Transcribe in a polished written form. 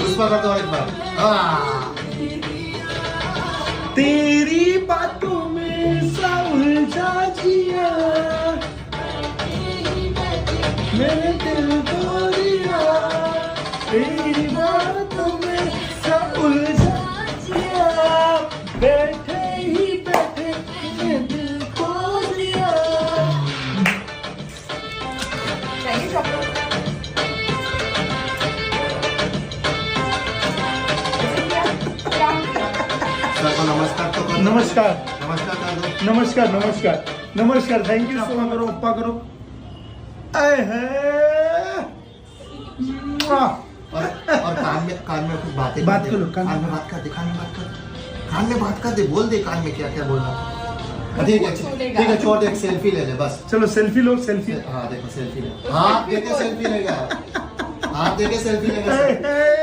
पुष्पा का तो एक बार तेरी बातों में सा उलझा जिया, मैंने दिल को दिया, तेरी बातों में सा उलझा जिया, बैठे ही बैठे मैंने दिल को दिया। सर को नमस्कार तो कर दो। नमस्कार नमस्कार कर दो। नमस्कार नमस्कार नमस्कार, थैंक यू सो मच। करो अप्पा करो। आए हैं। और कान में कुछ बात कर लो, कान में बात कर दे, कान में बात कर, कान में बात कर दे, बोल दे कान में क्या क्या बोलना। ठीक है छोड़ दे, एक सेल्फी ले ले बस। चलो सेल्फी लो, सेल्फी। हाँ देखो सेल्फी ले, हाँ देखे सेल्फी लेगा, हाँ देखे सेल्फी लेगा।